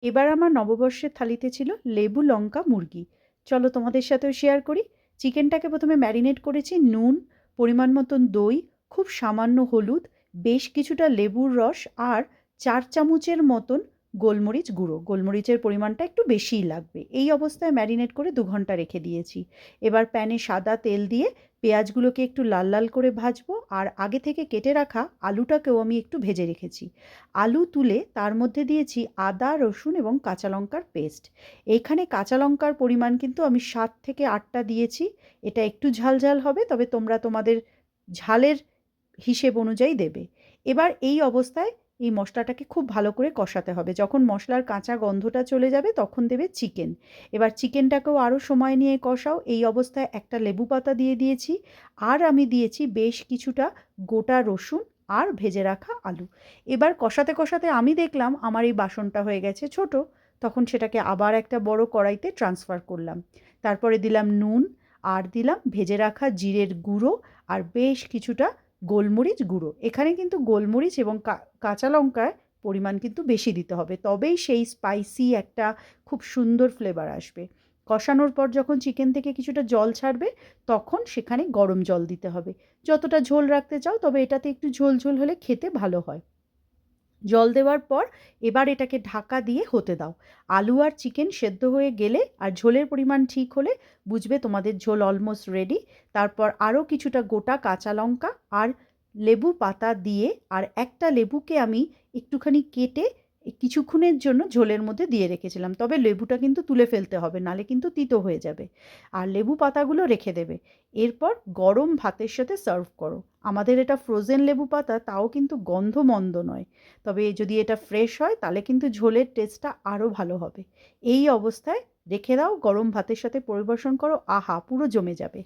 এবার আমার নববর্ষের থালিতে ছিল লেবু লঙ্কা মুরগি। চলো তোমাদের সাথেও শেয়ার করি। চিকেনটাকে প্রথমে ম্যারিনেট করেছি নুন, পরিমাণ মতন দই, খুব সামান্য হলুদ, বেশ কিছুটা লেবুর রস আর 4 চামচের মতন গোলমরিচ গুঁড়ো। গোলমরিচের পরিমাণটা একটু বেশিই লাগবে। এই অবস্থায় ম্যারিনেট করে 2 ঘন্টা রেখে দিয়েছি। এবার প্যানে সাদা তেল দিয়ে পেঁয়াজগুলোকে একটু লাল লাল করে ভাজবো, আর আগে থেকে কেটে রাখা আলুটাকেও আমি একটু ভেজে রেখেছি। আলু তুলে তার মধ্যে দিয়েছি আদা, রসুন এবং কাঁচা লঙ্কার পেস্ট। এইখানে কাঁচা লঙ্কার পরিমাণ কিন্তু আমি 7 থেকে 8টা দিয়েছি। এটা একটু ঝাল ঝাল হবে, তবে তোমরা তোমাদের ঝালের হিসেব অনুযায়ী দেবে। এবার এই অবস্থায় এই মশলাটাকে খুব ভালো করে কষাতে হবে। যখন মশলার কাঁচা গন্ধটা চলে যাবে তখন দেবে চিকেন। এবার চিকেনটাকেও আরও সময় নিয়ে কষাও। এই অবস্থায় একটা লেবু পাতা দিয়ে দিয়েছি, আর আমি দিয়েছি বেশ কিছুটা গোটা রসুন আর ভেজে রাখা আলু। এবার কষাতে কষাতে আমি দেখলাম আমার এই বাসনটা হয়ে গেছে ছোট। তখন সেটাকে আবার একটা বড় কড়াইতে ট্রান্সফার করলাম। তারপরে দিলাম নুন, আর দিলাম ভেজে রাখা জিরের গুঁড়ো আর বেশ কিছুটা গোলমরিচ গুঁড়ো। এখানে কিন্তু গোলমরিচ এবং কাঁচা লঙ্কার পরিমাণ কিন্তু বেশি দিতে হবে, তবেই সেই স্পাইসি একটা খুব সুন্দর ফ্লেভার আসবে। কষানোর পর যখন চিকেন থেকে কিছুটা জল ছাড়বে তখন সেখানে গরম জল দিতে হবে। যতটা ঝোল রাখতে চাও, তবে এটাতে একটু ঝোল ঝোল হলে খেতে ভালো হয়। জল দেওয়ার পর এবার এটাকে ঢাকা দিয়ে হতে দাও। আলু আর চিকেন সেদ্ধ হয়ে গেলে আর ঝোলের পরিমাণ ঠিক হলে বুঝবে তোমাদের ঝোল অলমোস্ট রেডি। তারপর আরও কিছুটা গোটা কাঁচা লঙ্কা আর লেবু পাতা দিয়ে, আর একটা লেবুকে আমি একটুখানি কেটে কিছুক্ষণের জন্য ঝোলের মধ্যে দিয়ে রেখেছিলাম, তবে লেবুটা কিন্তু তুলে ফেলতে হবে, নালে কিন্তু তিতো হয়ে যাবে। আর লেবু পাতাগুলো রেখে দেবে। এরপর গরম ভাতের সাথে সার্ভ করো। আমাদের এটা ফ্রোজেন লেবু পাতা, তাও কিন্তু গন্ধ মন্দ নয়। তবে যদি এটা ফ্রেশ হয় তাহলে কিন্তু ঝোলের টেস্টটা আরও ভালো হবে। এই অবস্থায় রেখে দাও, গরম ভাতের সাথে পরিবেশন করো, আহা পুরো জমে যাবে।